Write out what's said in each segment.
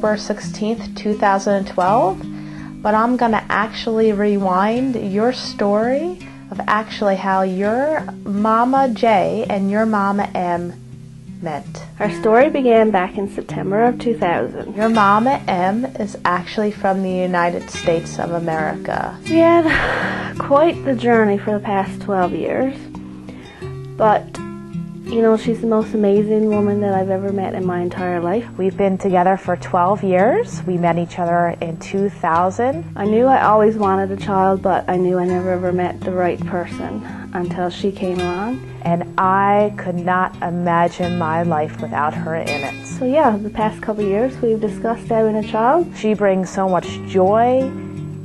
October 16th, 2012, but I'm going to actually rewind your story of actually how your Mama J and your Mama M met. Our story began back in September of 2000. Your Mama M is actually from the United States of America. We had quite the journey for the past 12 years, but you know, she's the most amazing woman that I've ever met in my entire life. We've been together for 12 years. We met each other in 2000. I knew I always wanted a child, but I knew I never ever met the right person until she came along. And I could not imagine my life without her in it. So yeah, the past couple of years we've discussed having a child. She brings so much joy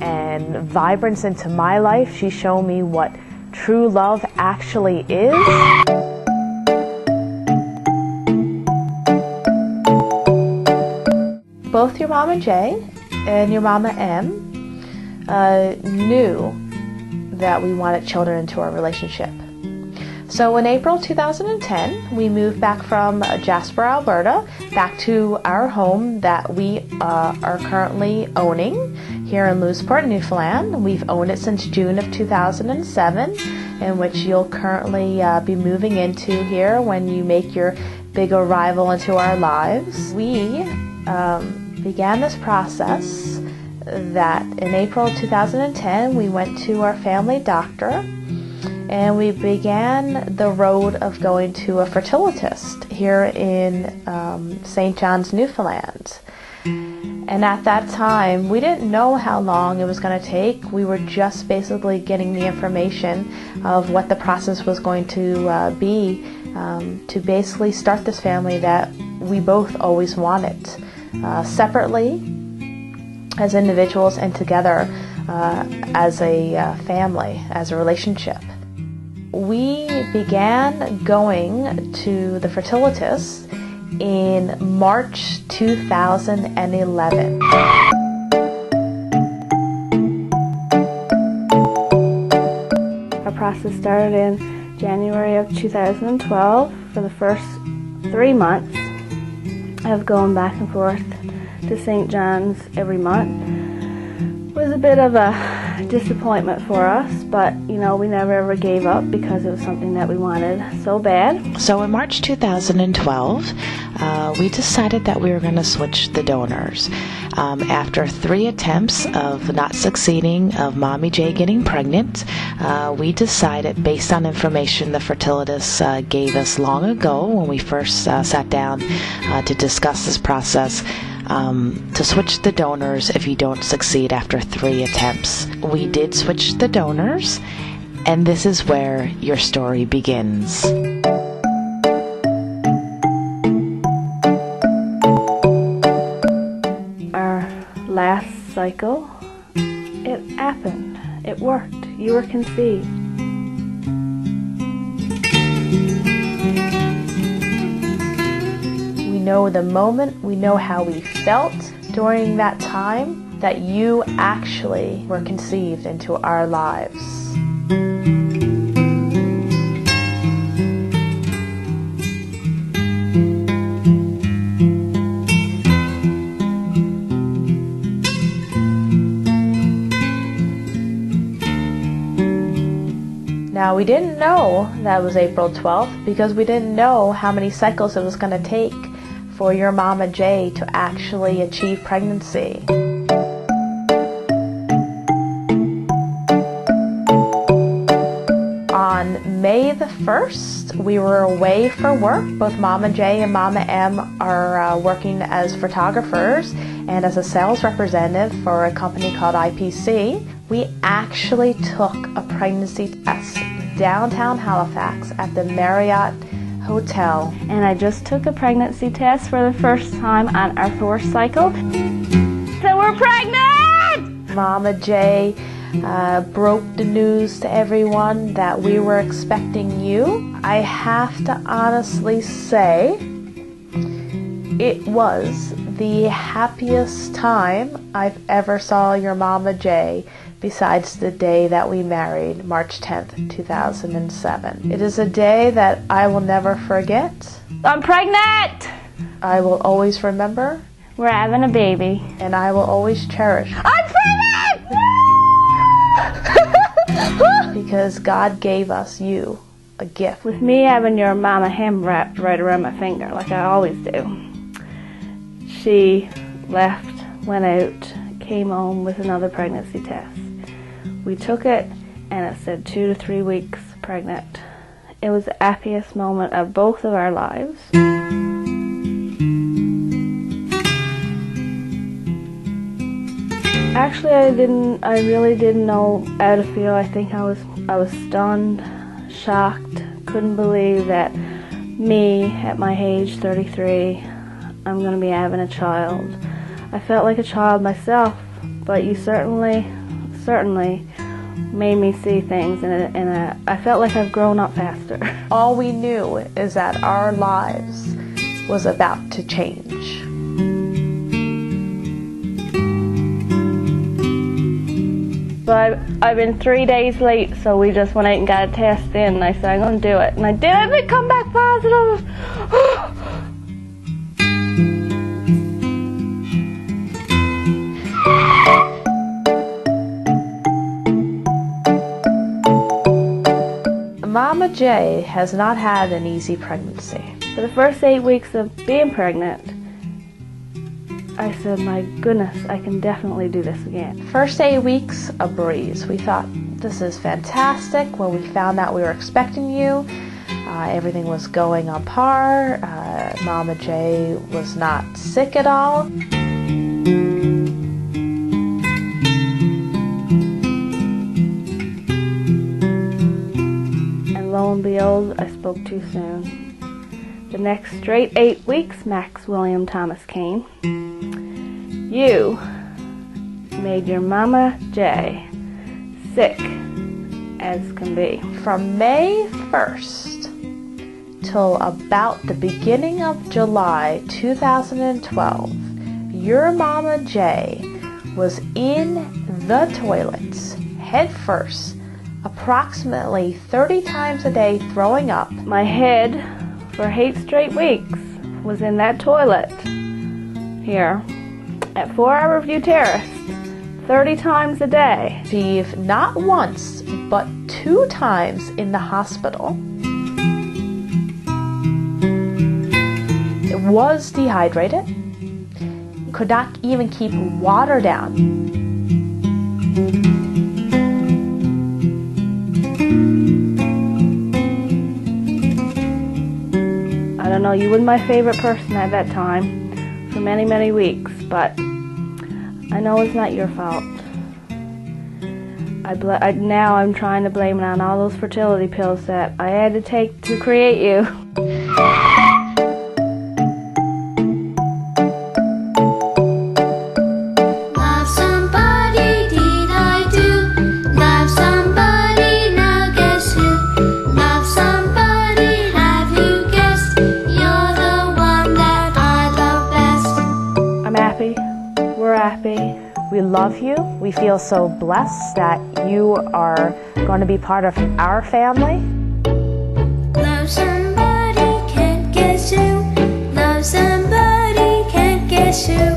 and vibrance into my life. She's shown me what true love actually is. Both your Mama J and your Mama M knew that we wanted children into our relationship. So in April 2010, we moved back from Jasper, Alberta, back to our home that we are currently owning here in Lewisburg, Newfoundland. We've owned it since June of 2007, in which you'll currently be moving into here when you make your big arrival into our lives. We began this process that in April 2010 we went to our family doctor and we began the road of going to a fertilitist here in St. John's, Newfoundland. And at that time we didn't know how long it was going to take. We were just basically getting the information of what the process was going to be to basically start this family that we both always wanted. Separately as individuals and together as a family, as a relationship. We began going to the fertilitist in March 2011. Our process started in January of 2012 for the first 3 months of going back and forth to St. John's every month. It was a bit of a disappointment for us, but you know, we never ever gave up because it was something that we wanted so bad. So in March 2012, we decided that we were going to switch the donors. After 3 attempts of not succeeding, of Mommy J getting pregnant, we decided, based on information the fertilitist gave us long ago when we first sat down to discuss this process, to switch the donors if you don't succeed after 3 attempts. We did switch the donors, and this is where your story begins. Our last cycle, it happened. It worked. You were conceived. We know the moment, we know how we felt during that time that you actually were conceived into our lives. Now, we didn't know that was April 12th because we didn't know how many cycles it was going to take for your Mama J to actually achieve pregnancy. On May the 1st, we were away for work. Both Mama J and Mama M are working as photographers and as a sales representative for a company called IPC. We actually took a pregnancy test downtown Halifax at the Marriott Hotel. And I just took a pregnancy test for the first time on our 4th cycle. So we're pregnant! Mama J broke the news to everyone that we were expecting you. I have to honestly say it was the happiest time I've ever saw your Mama J, besides the day that we married, March 10th, 2007. It is a day that I will never forget. I'm pregnant! I will always remember We're having a baby. And I will always cherish. I'm pregnant! Because God gave us you a gift. With me having your mama hem wrapped right around my finger, like I always do. She left, went out, came home with another pregnancy test. We took it and it said 2 to 3 weeks pregnant. It was the happiest moment of both of our lives. Actually, I really didn't know how to feel. I think I was stunned, shocked, couldn't believe that me, at my age, 33, I'm going to be having a child. I felt like a child myself, but you certainly made me see things, and I felt like I've grown up faster. All we knew is that our lives was about to change. But I've been 3 days late, so we just went out and got a test in, and I said, I'm going to do it. And I did it, and it come back positive. Mama J has not had an easy pregnancy. For the first 8 weeks of being pregnant, I said, my goodness, I can definitely do this again. First 8 weeks, a breeze. We thought, this is fantastic. When we found out we were expecting you, everything was going on par. Mama J was not sick at all. And lo and behold, I spoke too soon. The next straight 8 weeks, Max William Thomas came. You made your Mama J sick as can be. From May 1st till about the beginning of July 2012, your Mama J was in the toilets, head first, approximately 30 times a day throwing up. My head, for 8 straight weeks, was in that toilet here at 4 Hourview Terrace, 30 times a day. Steve, not once, but 2 times in the hospital. It was dehydrated, could not even keep water down. I don't know, you were my favorite person at that time for many, many weeks, but I know it's not your fault. Now I'm trying to blame it on all those fertility pills that I had to take to create you. Love somebody, did I do? Love somebody, now guess who? Love somebody, have you guessed? You're the one that I love best. I'm happy. We're happy. We love you. We feel so blessed that you are going to be part of our family. Love somebody, can't guess who. Love somebody, can't guess who.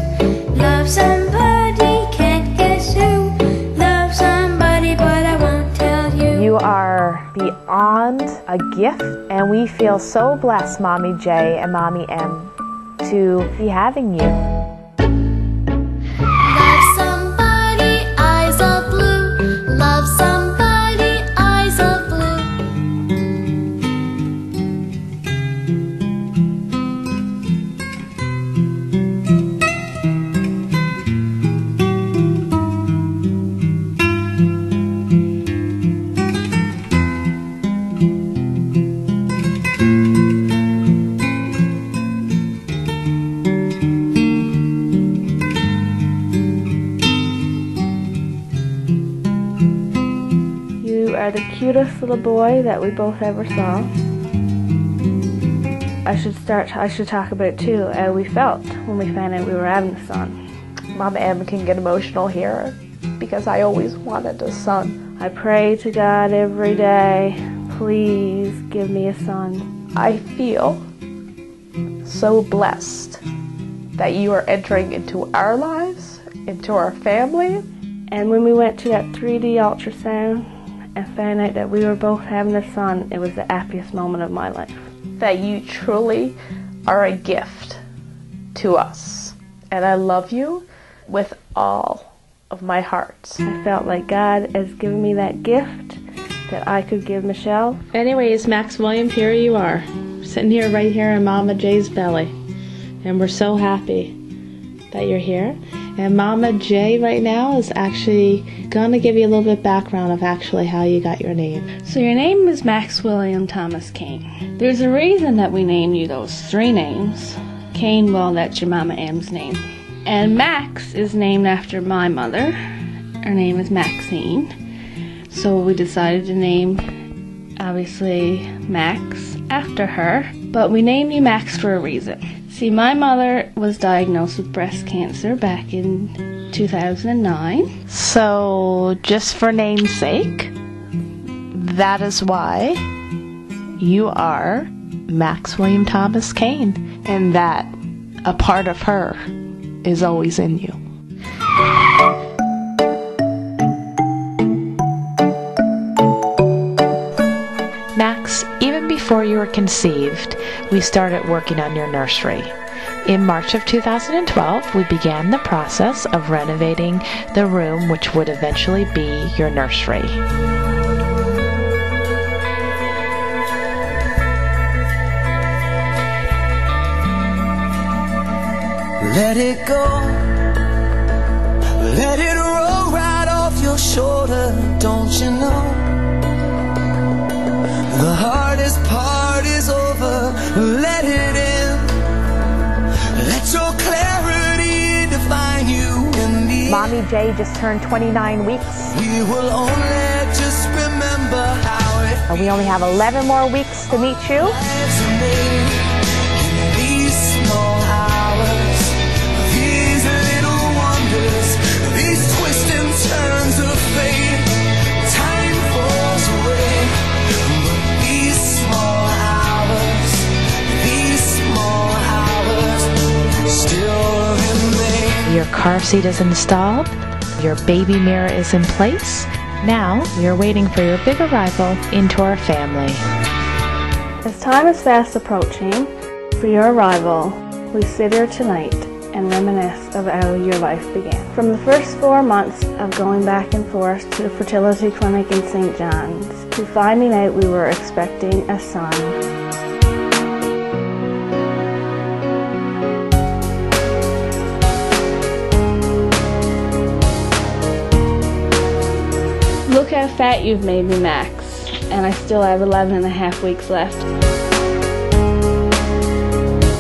Love somebody, can't guess who. Love somebody, but I won't tell you. You are beyond a gift, and we feel so blessed, Mommy J and Mommy M, to be having you. Love somebody, eyes of blue. Love somebody, eyes of blue. You are the cutest little boy that we both ever saw. I should talk about it too, how we felt when we found out we were having a son. Mama M can get emotional here because I always wanted a son. I pray to God every day, please give me a son. I feel so blessed that you are entering into our lives, into our family. And when we went to that 3D ultrasound and found out that we were both having a son, it was the happiest moment of my life. That you truly are a gift to us. And I love you with all of my heart. I felt like God has given me that gift that I could give Michelle. Anyways, Max William, here you are, sitting here right here in Mama J's belly. And we're so happy that you're here. And Mama J right now is actually going to give you a little bit background of actually how you got your name. So your name is Max William Thomas Kane. There's a reason that we named you those three names. Kane, well, that's your Mama M's name. And Max is named after my mother. Her name is Maxine. So we decided to name, obviously, Max after her. But we named you Max for a reason. See, my mother was diagnosed with breast cancer back in 2009. So, just for name's sake, that is why you are Max William Thomas Kane, and that a part of her is always in you. Max, even before you were conceived, we started working on your nursery. In March of 2012, we began the process of renovating the room which would eventually be your nursery. Let it go, let it roll right off your shoulder, don't you know? The hardest part is over, let it in. Let your clarity define you in the Mommy J just turned 29 weeks. We will only just remember how it We only have 11 more weeks to meet you. lives made in these small hours, these little wonders, these twists and turns of fate. Time falls away, but these small hours still remain. Your car seat is installed, your baby mirror is in place. Now you're waiting for your big arrival into our family. As time is fast approaching for your arrival, we sit here tonight and reminisce of how your life began. From the first 4 months of going back and forth to the fertility clinic in St. John's to finding out we were expecting a son. Look how fat you've made me, Max, and I still have 11 and a half weeks left.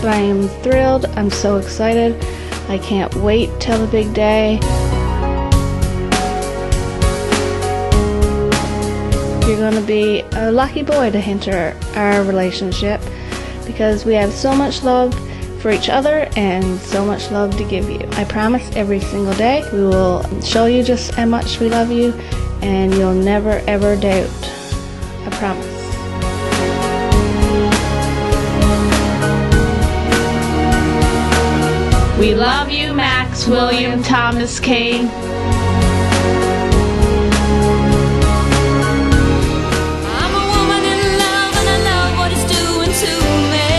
But I am thrilled, I'm so excited, I can't wait till the big day. You're going to be a lucky boy to enter our relationship because we have so much love for each other and so much love to give you. I promise every single day we will show you just how much we love you and you'll never ever doubt. I promise. We love you, Max William Thomas Kane. I'm a woman in love and I love what it's doing to me.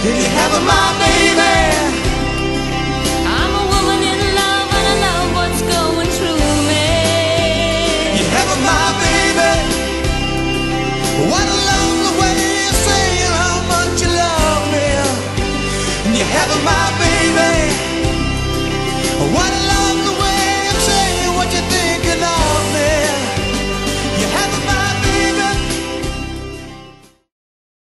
Did you have my baby? I'm a woman in love and I love what's going through me. You have my baby. What a lovely way of saying how much you love me. And you have my baby. What a